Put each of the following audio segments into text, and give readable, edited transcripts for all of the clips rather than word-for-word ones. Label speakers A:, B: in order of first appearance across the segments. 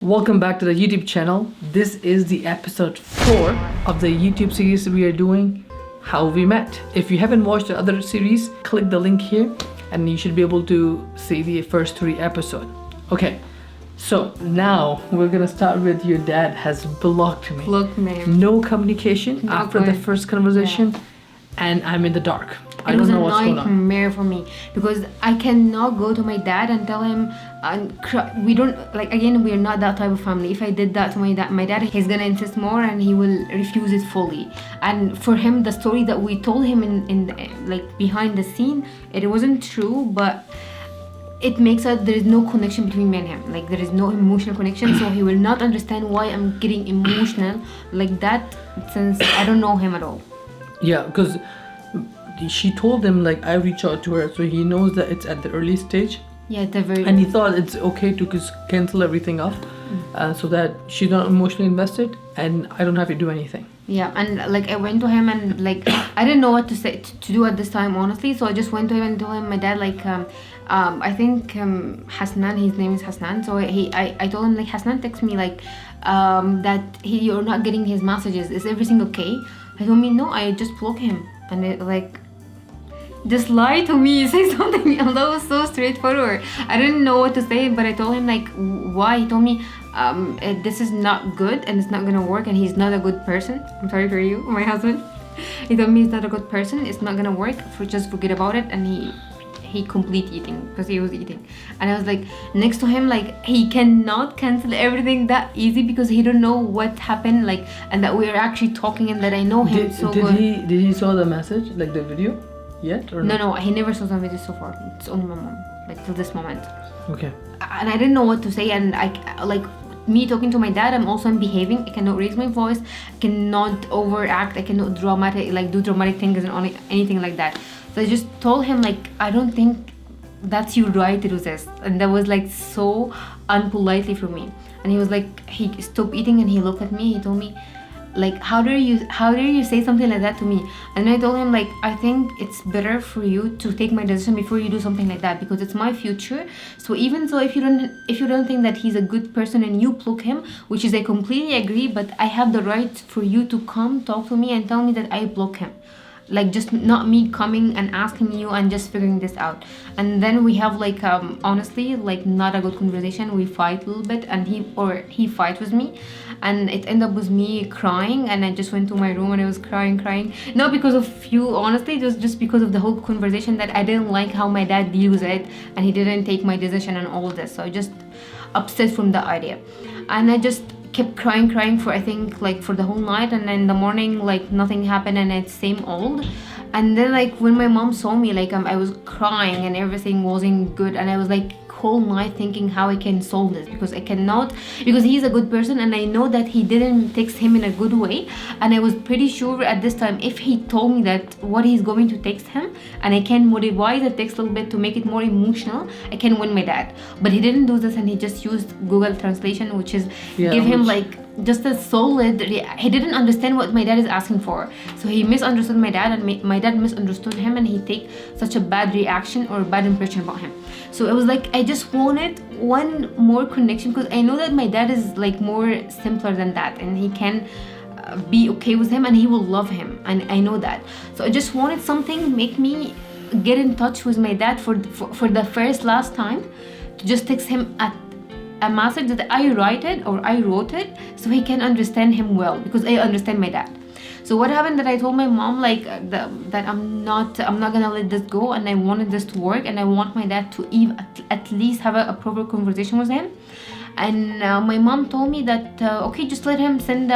A: Welcome back to the YouTube channel. This is the episode 4 of the YouTube series we are doing, How We Met. If you haven't watched the other series, click the link here and you should be able to see the first 3 episodes. Okay, so now we're gonna start with your dad has blocked me.
B: Blocked me.
A: No communication
B: No
A: after the
B: good.
A: first conversation, and I'm in the dark. I
B: It
A: don't
B: was
A: know
B: a
A: what's going on.
B: nightmare for me because I cannot go to my dad and tell him we don't like, again, we're not that type of family. If I did that to my dad, he's gonna insist more and he will refuse it fully. And for him, the story that we told him in like behind the scene, it wasn't true, but it makes out there is no connection between me and him. Like there is no emotional connection, so he will not understand why I'm getting emotional like that since I don't know him at all.
A: Yeah, because she told him like I reach out to her, so he knows that it's at the early stage.
B: Yeah, the very
A: And he thought it's okay to just cancel everything off, so that she's not emotionally invested and I don't have to do anything.
B: Yeah, and like I went to him and like I didn't know what to say to do at this time, honestly. So I just went to him and told him my dad I think Hasnan, his name is Hasnan. So I told him like, Hasnan text me like that you're not getting his messages. Is everything okay? He told me no, I just block him. And it like just lie to me, say something. And that was so straightforward. I didn't know what to say, but I told him like why. He told me this is not good and it's not gonna work and he's not a good person. I'm sorry for you, my husband. He told me he's not a good person, it's not gonna work, just forget about it. And he complete eating because he was eating, and I was like next to him like he cannot cancel everything that easy because he don't know what happened, like, and that we're actually talking and that I know him so good.
A: Did he saw the message, like the video yet or
B: No, he never saw some videos so far. It's only my mom, like till this moment.
A: Okay.
B: And I didn't know what to say, and I like me talking to my dad, I'm also behaving. I cannot raise my voice, I cannot overact, I cannot do dramatic things and anything like that. So I just told him like I don't think that's your right to do this, and that was like so unpolitely for me. And he was like, he stopped eating and he looked at me. He told me like, how dare you say something like that to me? And I told him like, I think it's better for you to take my decision before you do something like that, because it's my future. So even so, if you don't think that he's a good person and you block him, which is I completely agree, but I have the right for you to come talk to me and tell me that I block him. Like just not me coming and asking you and just figuring this out. And then we have like honestly like not a good conversation. We fight a little bit and he fight with me, and it ended up with me crying, and I just went to my room and I was crying, not because of you, honestly, it was just because of the whole conversation, that I didn't like how my dad deals with it and he didn't take my decision and all this. So I just upset from the idea, and I just kept crying for I think like for the whole night. And then in the morning like nothing happened and it's same old. And then like when my mom saw me like I was crying and everything wasn't good, and I was like whole night thinking how I can solve this, because I cannot, because he's a good person and I know that he didn't text him in a good way. And I was pretty sure at this time if he told me that what he's going to text him and I can modify the text a little bit to make it more emotional, I can win my dad. But he didn't do this, and he just used Google Translation, which is give him like just a solid he didn't understand what my dad is asking for, so he misunderstood my dad and my dad misunderstood him, and he take such a bad reaction or bad impression about him. So it was like I just wanted one more connection, because I know that my dad is like more simpler than that, and he can be okay with him and he will love him, and I know that. So I just wanted something make me get in touch with my dad for the last time, to just text him a message that I wrote it so he can understand him well, because I understand my dad. So what happened that I told my mom like that I'm not gonna let this go, and I wanted this to work, and I want my dad to at least have a proper conversation with him. And my mom told me that okay, just let him send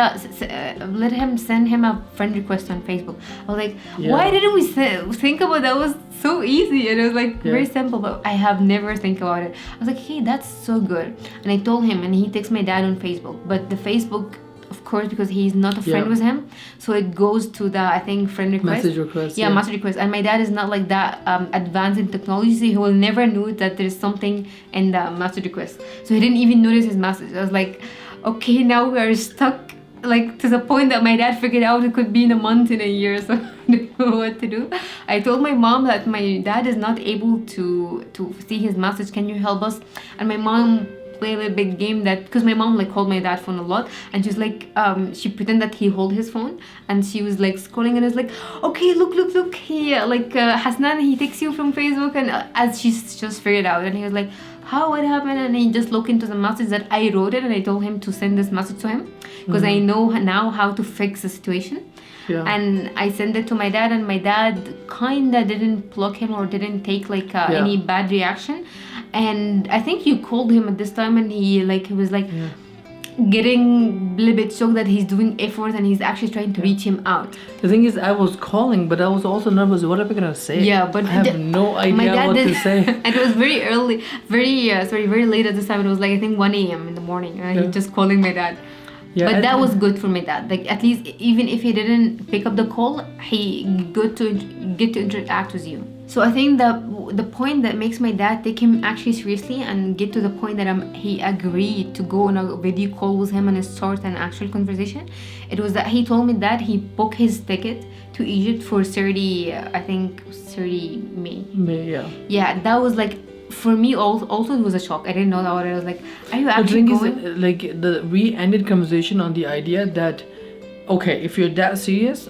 B: him a friend request on Facebook. I was like, why didn't we think about that? It was so easy, and it was like very simple, but I have never think about it. I was like, hey, that's so good. And I told him, and he texts my dad on Facebook, but the Facebook, of course, because he's not a friend with him, so it goes to the I think friend request,
A: message request.
B: Message request. And my dad is not like that advanced in technology, so he will never know that there's something in the message request, so he didn't even notice his message. I was like, okay, now we are stuck like to the point that my dad figured out it could be in a month, in a year, so I don't know what to do. I told my mom that my dad is not able to see his message, can you help us? And my mom play a little bit game that, because my mom like called my dad phone a lot, and she's like, she pretended that he hold his phone, and she was like scrolling, and was like, okay, look, he Hasnan, he texts you from Facebook, and as she's just figured out, and he was like, how, what happened? And he just looked into the message that I wrote it, and I told him to send this message to him because I know now how to fix the situation.
A: Yeah.
B: And I sent it to my dad, and my dad kinda didn't block him or didn't take like any bad reaction. And I think you called him at this time, and he was like getting a little bit shocked that he's doing effort and he's actually trying to reach him out.
A: The thing is, I was calling, but I was also nervous. What am I gonna say?
B: Yeah, but
A: I have no idea what to say.
B: And it was very early, very late at this time. It was like I think 1 a.m. in the morning. He just calling my dad. Yeah, but that was good for my dad. Like at least even if he didn't pick up the call, he get to interact with you. So I think the point that makes my dad take him actually seriously and get to the point that he agreed to go on a video call with him and start an actual conversation, it was that he told me that he booked his ticket to Egypt for 30 May. Yeah, that was like, for me also it was a shock. I didn't know that. I was like, are you actually going?
A: We ended conversation on the idea that, okay, if you're that serious,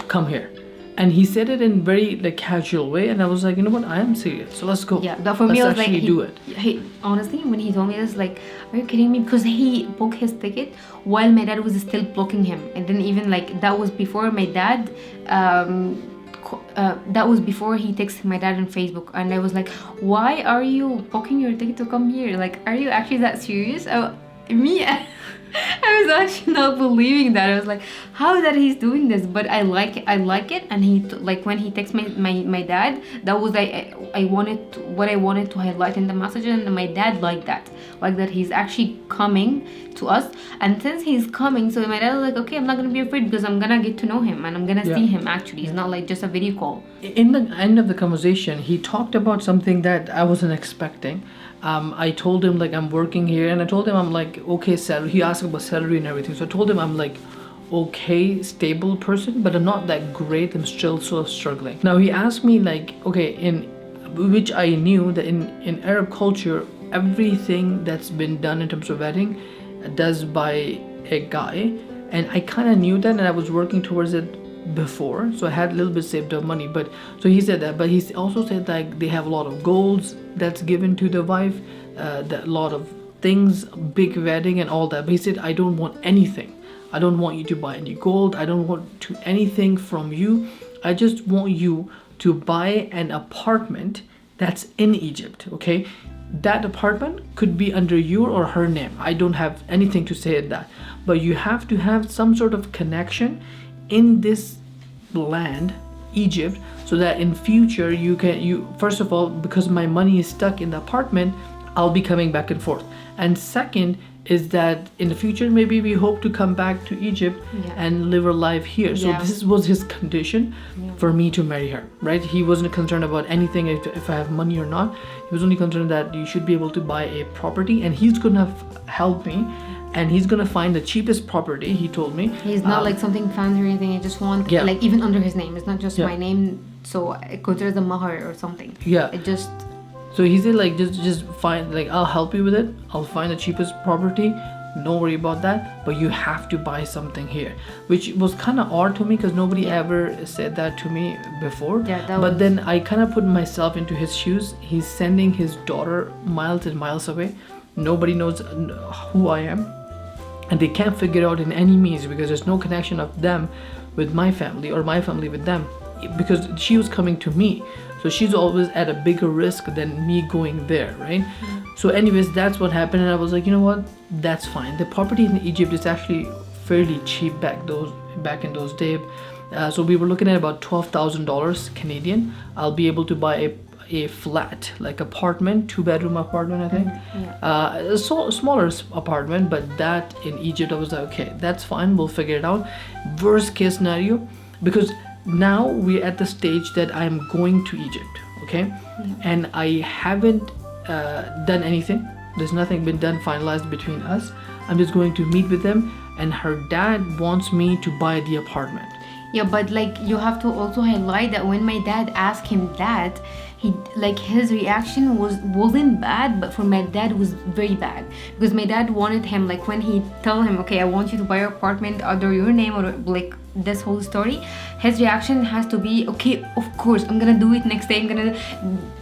A: come here. And he said it in very like casual way, and I was like, you know what, I am serious, so let's go.
B: Yeah, that for me, I was like,
A: do it.
B: He honestly, when he told me this, like, are you kidding me? Because he booked his ticket while my dad was still blocking him, and then even like that was before my dad. That was before he texted my dad on Facebook, and I was like, why are you booking your ticket to come here? Like, are you actually that serious? I was actually not believing that. I was like, how that he's doing this? But I like it. And he like when he texted my dad, that was I wanted to highlight in the message, and my dad liked that he's actually coming to us. And since he's coming, so my dad was like, okay, I'm not gonna be afraid because I'm gonna get to know him and I'm gonna see him actually. It's not like just a video call.
A: In the end of the conversation, he talked about something that I wasn't expecting. I told him like I'm working here, and I told him I'm like okay salary. He asked about salary and everything, so I told him I'm like okay stable person, but I'm not that great. I'm still sort of struggling. Now he asked me like, okay, in which I knew that in Arab culture, everything that's been done in terms of wedding does by a guy, and I kind of knew that, and I was working towards it before, so I had a little bit saved up money. But so he said that, but he also said like they have a lot of golds that's given to the wife, that a lot of things, big wedding and all that. But he said, I don't want anything. I don't want you to buy any gold. I don't want to anything from you. I just want you to buy an apartment that's in Egypt. Okay, that apartment could be under your or her name. I don't have anything to say at that, but you have to have some sort of connection in this land, Egypt, so that in future you first of all, because my money is stuck in the apartment, I'll be coming back and forth. And second is that in the future maybe we hope to come back to Egypt and live our life here. So this was his condition for me to marry her, right? He wasn't concerned about anything if I have money or not. He was only concerned that you should be able to buy a property, and he's gonna help me. And he's gonna find the cheapest property, he told me.
B: He's not like something fancy or anything. I just want like even under his name. It's not just my name, so I consider the mahar or something.
A: Yeah.
B: It just.
A: So he said like just find, like I'll help you with it. I'll find the cheapest property. Don't worry about that. But you have to buy something here, which was kind of odd to me because nobody ever said that to me before. But then I kind of put myself into his shoes. He's sending his daughter miles and miles away. Nobody knows who I am. And they can't figure out in any means because there's no connection of them with my family or my family with them, because she was coming to me, so she's always at a bigger risk than me going there, right? So anyways, that's what happened, and I was like, you know what, that's fine. The property in Egypt is actually fairly cheap back in those days. So we were looking at about $12,000 Canadian. I'll be able to buy a flat, like apartment, 2-bedroom apartment, I think. A smaller apartment, but that in Egypt I was like, okay, that's fine, we'll figure it out. Worst case scenario, because now we're at the stage that I'm going to Egypt, okay, and I haven't done anything. There's nothing been done finalized between us. I'm just going to meet with them, and her dad wants me to buy the apartment.
B: Yeah, but like you have to also highlight that when my dad asked him that, he like his reaction wasn't bad, but for my dad was very bad, because my dad wanted him, like when he told him, okay, I want you to buy your apartment under your name, or like this whole story, his reaction has to be, okay, of course I'm gonna do it next day, I'm gonna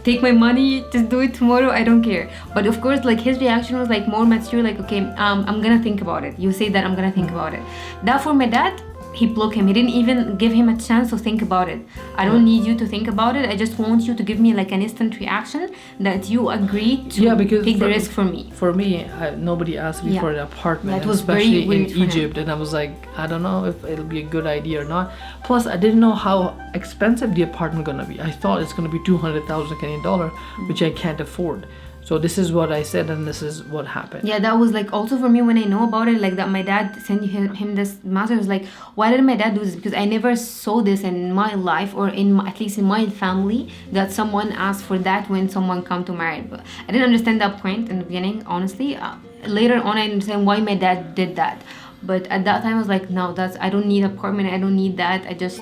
B: take my money, just do it tomorrow, I don't care. But of course, like his reaction was like more mature, like, okay, I'm gonna think about it, you say that, I'm gonna think about it. That for my dad, he blocked him. He didn't even give him a chance to think about it. I don't need you to think about it. I just want you to give me like an instant reaction that you agree to take the risk for me.
A: For me, nobody asked me for an apartment,
B: that was
A: especially
B: very weird
A: in Egypt, and I was like, I don't know if it'll be a good idea or not. Plus, I didn't know how expensive the apartment gonna be. I thought it's gonna be 200,000 Canadian dollar, which I can't afford. So this is what I said, and this is what happened.
B: Yeah, that was like also for me when I know about it, like that my dad sent him this message. I was like, why did my dad do this? Because I never saw this in my life, or at least in my family, that someone asked for that when someone come to marry. But I didn't understand that point in the beginning, honestly. Later on, I understand why my dad did that. But at that time, I was like, no, I don't need an apartment. I don't need that. I just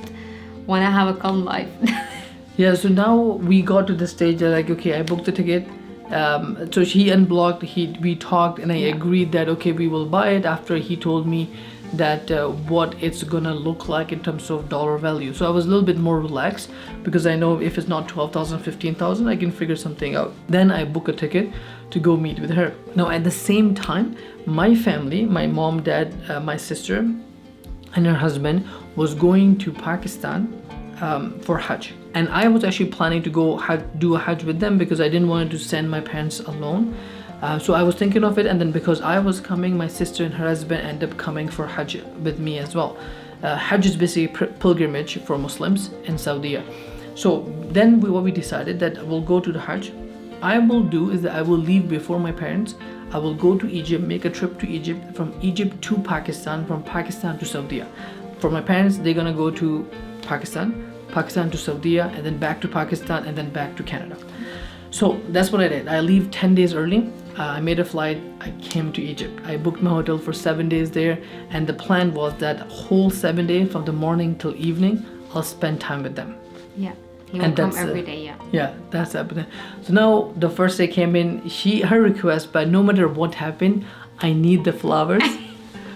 B: want to have a calm life.
A: Yeah. So now we got to the stage that like, okay, I booked the ticket. So he unblocked, we talked, and I agreed that okay, we will buy it after he told me that what it's gonna look like in terms of dollar value. So I was a little bit more relaxed, because I know if it's not 12,000, 15,000, I can figure something out. Then I book a ticket to go meet with her. Now at the same time, my family, my mom, dad, my sister and her husband was going to Pakistan for Hajj, and I was actually planning to go do a Hajj with them, because I didn't want to send my parents alone. So I was thinking of it, and then because I was coming, my sister and her husband ended up coming for Hajj with me as well. Hajj is basically pilgrimage for Muslims in Saudi. So then what we decided that we'll go to the Hajj. I will do is that I will leave before my parents. I will go to Egypt, make a trip to Egypt, from Egypt to Pakistan, from Pakistan to Saudi. For my parents, they're gonna go to Pakistan to Saudi, and then back to Pakistan, and then back to Canada. So that's what I did. I leave 10 days early. I made a flight. I came to Egypt. I booked my hotel for 7 days there, and the plan was that whole 7 days, from the morning till evening, I'll spend time with them.
B: Yeah. He will come every day, yeah.
A: Yeah, that's happening. So now the first day came in, her request, but no matter what happened, I need the flowers.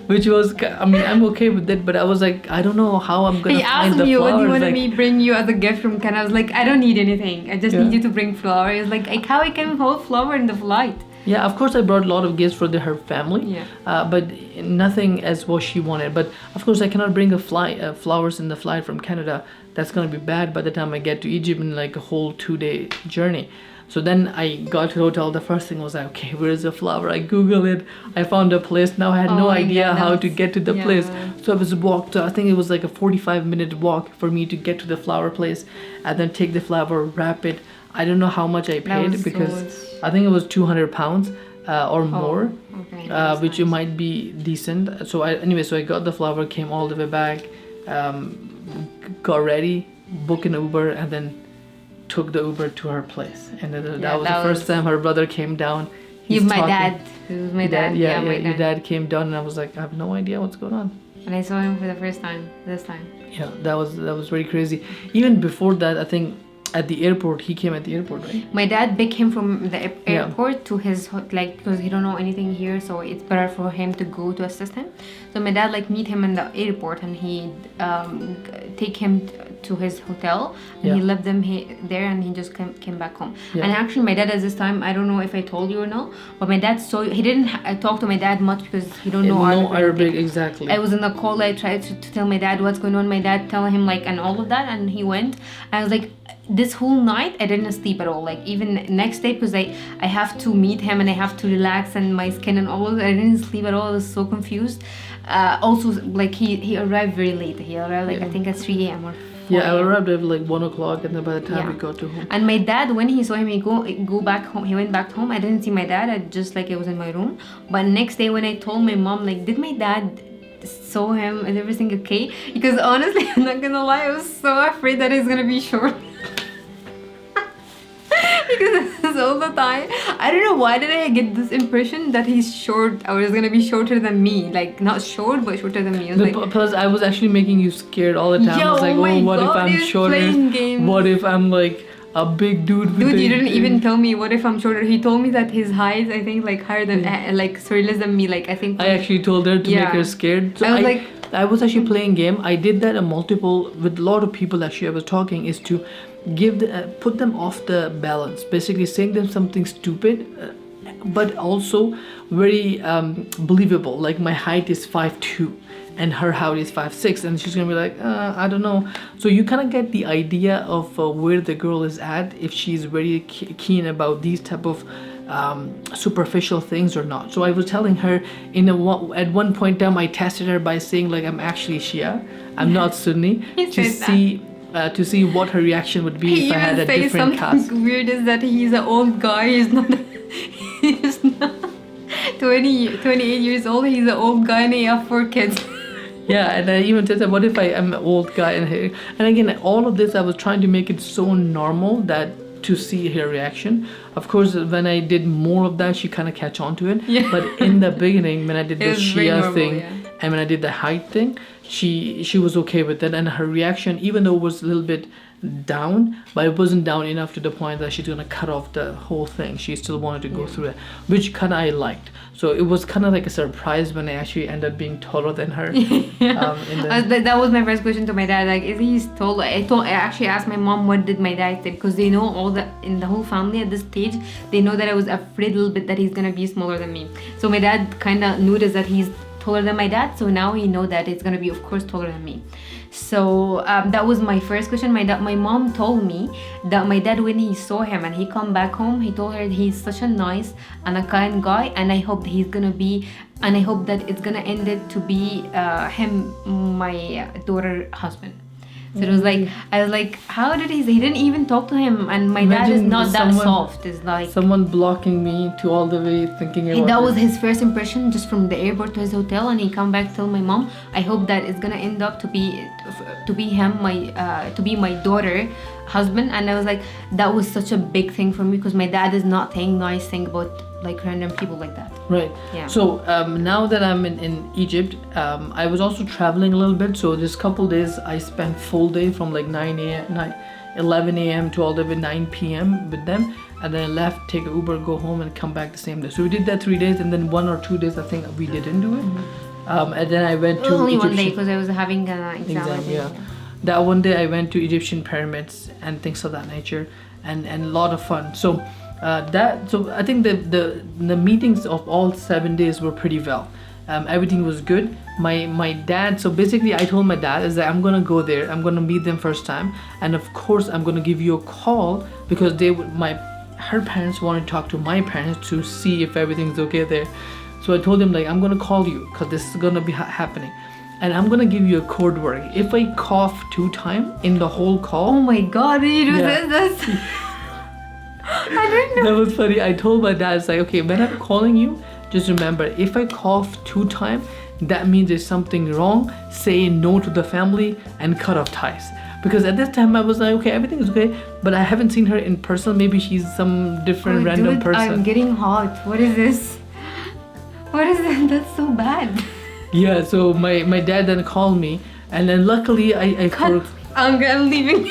A: Which was, I mean, I'm okay with it, but I was like, I don't know how I'm gonna find the flowers.
B: He asked me what do you want me bring you as a gift from Canada. I was like, I don't need anything. I just need you to bring flowers. He was like how I can hold flower in the flight.
A: Yeah, of course I brought a lot of gifts for her family.
B: Yeah.
A: But nothing as what she wanted. But of course I cannot bring flowers in the flight from Canada. That's gonna be bad by the time I get to Egypt in like a whole 2-day journey. So then I got to the hotel. The first thing was like, okay, where's the flower? I Googled it. I found a place. Now I had no idea how to get to the place. So I was walked. I think it was like a 45-minute walk for me to get to the flower place, and then take the flower, wrap it. I don't know how much I paid, because I think it was 200 pounds or more, which nice. Might be decent. So I got the flower, came all the way back, got ready, booked an Uber, and then took the Uber to her place. And that was the first time her brother came down.
B: He's my dad. It was my dad.
A: Yeah, your dad came down, and I was like, I have no idea what's going on.
B: And I saw him for the first time this time.
A: Yeah, that was very crazy. Even before that, I think at the airport, he came at the airport, right?
B: My dad picked him from the airport to his because he don't know anything here, so it's better for him to go to assist him. So my dad meet him in the airport, and he take him to his hotel, and he left them there, and he just came back home. And actually my dad at this time, I don't know if I told you or no, but my dad he didn't talk to my dad much, because he don't know
A: Arabic exactly.
B: I was in the call. I tried to tell my dad what's going on. My dad tell him and all of that, and he went. I was like, this whole night I didn't sleep at all, even next day, because I have to meet him and I have to relax, and my skin and all of that. I didn't sleep at all. I was so confused. Also he arrived very late. He arrived I think at 3 a.m. or 4
A: I arrived at 1 o'clock, and then by the time we got to home.
B: And my dad, when he saw him, he go back home. He went back home. I didn't see my dad. I just I was in my room. But next day when I told my mom, did my dad saw him? Is everything okay? Because honestly, I'm not gonna lie, I was so afraid that it's gonna be short. Because this all the time. I don't know why did I get this impression that he's short or is gonna be shorter than me. Like not short but shorter than me. I was like,
A: Plus, I was actually making you scared all the time.
B: Yeah,
A: I was like,
B: oh my
A: oh, what if
B: God,
A: I'm
B: he was
A: shorter?
B: playing games.
A: What if I'm like a big dude? With
B: dude,
A: a-
B: you didn't even tell me what if I'm shorter. He told me that his height, I think, like higher than, like, sorry, less than me. Like, I think.
A: I actually told her to make
B: Yeah.
A: her scared. So
B: I was like-
A: I was actually playing game. I did that with a lot of people. Actually, I was talking is to put them off the balance. Basically, saying them something stupid, but also very believable. Like my height is 5'2", and her height is 5'6", and she's gonna be like, I don't know. So you kind of get the idea of where the girl is at, if she's very keen about these type of superficial things or not. So I was telling her at one point in time I tested her by saying like I'm actually Shia, I'm not Sunni,
B: He
A: to
B: said
A: see to see what her reaction would be
B: He
A: if I had
B: even
A: a
B: says
A: different
B: something
A: cast.
B: weird is that he's an old guy. He's not. He's not 28 years old. He's an old guy and he have 4 kids.
A: Yeah, and I even said that what if I am an old guy and again all of this I was trying to make it so normal that to see her reaction. Of course, when I did more of that, she kind of catch on to it.
B: Yeah.
A: But in the beginning, when I did
B: It
A: the
B: was very
A: Shia
B: normal,
A: thing,
B: yeah.
A: and when I did the height thing, she was okay with it, and her reaction, even though it was a little bit down, but it wasn't down enough to the point that she's gonna cut off the whole thing. She still wanted to go through it, which kind of I liked. So it was kind of like a surprise when I actually ended up being taller than her.
B: That was my first question to my dad. Like, is he tall? I actually asked my mom what did my dad say, because they know in the whole family at this stage, they know that I was afraid a little bit that he's gonna be smaller than me. So my dad kind of noticed that he's taller than my dad, so now he know that it's gonna be of course taller than me. So that was my first question. My mom told me that my dad, when he saw him and he come back home, he told her he's such a nice and a kind guy, and I hope that it's gonna end it to be him, my daughter husband. So it was like, I was like, how did he didn't even talk to him, and my dad is
A: Imagine
B: not that
A: someone-
B: soft. It's like
A: Someone blocking me to all the way thinking about
B: that
A: it.
B: was his first impression, just from the airport to his hotel, and he come back tell my mom, I hope that it's gonna end up to be him, to be my daughter husband. And I was like, that was such a big thing for me, because my dad is not saying nice thing about like random people like that.
A: Right.
B: Yeah.
A: So now that I'm in Egypt, I was also traveling a little bit. So this couple days I spent full day from like 11 a.m. to all the way 9 p.m. with them, and then I left, take an Uber, go home, and come back the same day. So we did that 3 days, and then 1 or 2 days I think we didn't do it. And then I went to
B: Only one day,
A: Egyptian-
B: because I was having an exam. I think.
A: yeah. That one day I went to Egyptian pyramids and things of that nature, and a lot of fun. So I think the meetings of all 7 days were pretty well. Everything was good. My dad, so basically I told my dad is that I'm gonna go there, I'm gonna meet them first time, and of course I'm gonna give you a call, because her parents wanted to talk to my parents to see if everything's okay there. So I told him like, I'm gonna call you because this is gonna be happening, and I'm gonna give you a code word. If I cough 2 times in the whole call,
B: Oh my god, did you do
A: Yeah.
B: this? I didn't know.
A: that was funny. I told my dad, it's like, okay, when I'm calling you, just remember, if I cough 2 times, that means there's something wrong. Say no to the family and cut off ties. Because at this time I was like, okay, everything is okay, but I haven't seen her in person. Maybe she's some different
B: Oh,
A: random
B: dude,
A: person.
B: I'm getting hot. What is this? What is that? That's so bad.
A: Yeah, so my dad then called me, and then luckily
B: I'm leaving.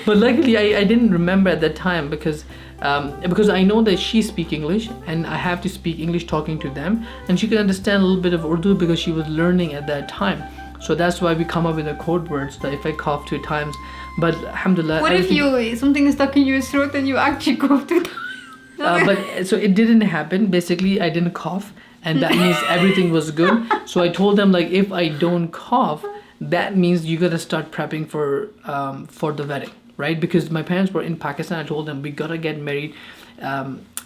A: But luckily I didn't remember at that time, because I know that she speaks English and I have to speak English talking to them, and she could understand a little bit of Urdu because she was learning at that time. So that's why we come up with a code word, so that if I cough 2 times, but alhamdulillah.
B: What if something is stuck in your throat and you actually cough 2 times?
A: But so it didn't happen. Basically, I didn't cough, and that means everything was good. So I told them like, if I don't cough, that means you gotta start prepping for the wedding, right? Because my parents were in Pakistan. I told them we gotta get married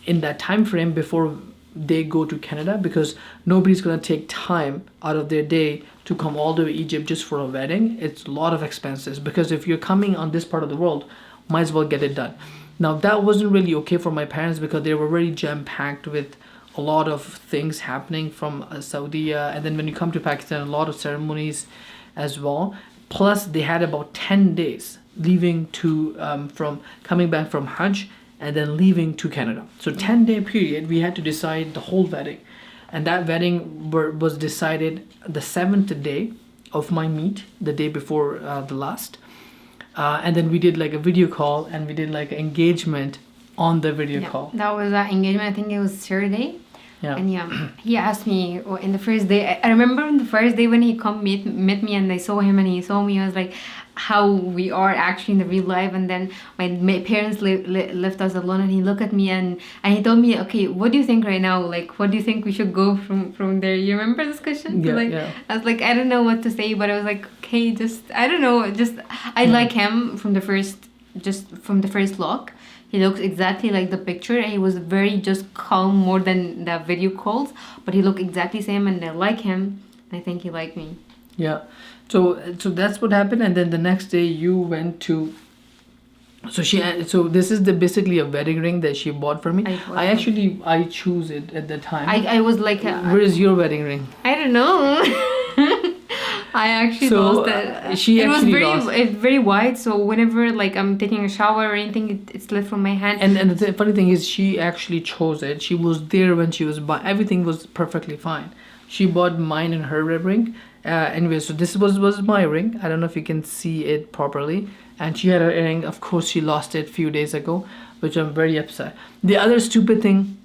A: in that time frame before they go to Canada, because nobody's gonna take time out of their day to come all the way to Egypt just for a wedding. It's a lot of expenses, because if you're coming on this part of the world, might as well get it done. Now that wasn't really okay for my parents, because they were very jam-packed with a lot of things happening from Saudi, and then when you come to Pakistan, a lot of ceremonies as well. Plus they had about 10 days leaving to from coming back from Hajj and then leaving to Canada. So 10-day period, we had to decide the whole wedding. And that wedding was decided the 7th day of my meet, the day before the last. And then we did like a video call, and we did like engagement on the video call.
B: That was that engagement. I think it was Saturday.
A: Yeah.
B: And he asked me in the first day. I remember in the first day when he met me, and I saw him and he saw me. I was like, how we are actually in the real life. And then my parents left us alone, and he looked at me and he told me, okay, what do you think right now? Like, what do you think we should go from there? You remember this question?
A: Yeah.
B: I was like, I don't know what to say, but I was like, okay, I don't know. I like him from the first look. He looks exactly like the picture, and he was very just calm, more than the video calls. But he looked exactly same, and I like him. And I think he liked me.
A: Yeah. So that's what happened, and then the next day you went to. So this is basically a wedding ring that she bought for me. I choose it at the time.
B: I was like,
A: where is your wedding ring?
B: I don't know. I actually lost it. It was very wide, so whenever like I'm taking a shower or anything, it slipped from my hand.
A: And the funny thing is, she actually chose it. She was there when she was buying. Everything was perfectly fine. She bought mine and her ring. Anyway, so this was my ring. I don't know if you can see it properly. And she had her earring. Of course, she lost it a few days ago, which I'm very upset. The other stupid thing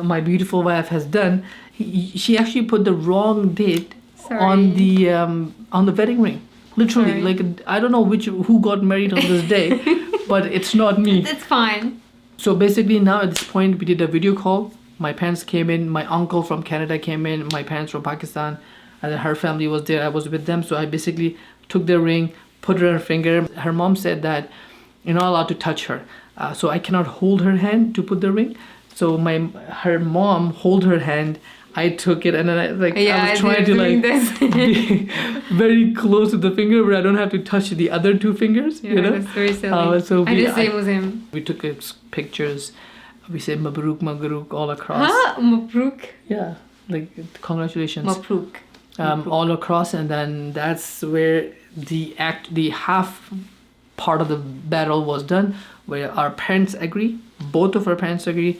A: my beautiful wife has done, she actually put the wrong date on the wedding ring. Literally. Sorry. Like, I don't know who got married on this day, but it's not me.
B: It's fine.
A: So basically now at this point, we did a video call. My parents came in, my uncle from Canada came in, my parents from Pakistan, and then her family was there. I was with them, so I basically took the ring, put it on her finger. Her mom said that you're not allowed to touch her, so I cannot hold her hand to put the ring. So her mom hold her hand. I took it, and then I was trying to be very close to the finger where I don't have to touch the other two fingers.
B: Yeah, that's very silly.
A: So
B: I did the same with him.
A: We took pictures. We said Mabruk, Mabruk all across.
B: Mabruk?
A: Yeah, like congratulations.
B: Mabruk.
A: All across, and then that's where the half part of the battle was done, where our parents agree. Both of our parents agree.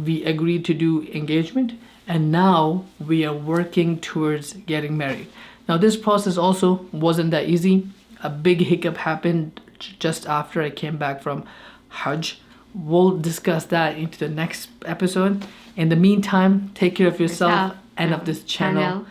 A: We agreed to do engagement. And now we are working towards getting married. Now this process also wasn't that easy. A big hiccup happened just after I came back from Hajj. We'll discuss that into the next episode. In the meantime, take care of yourself and of this channel.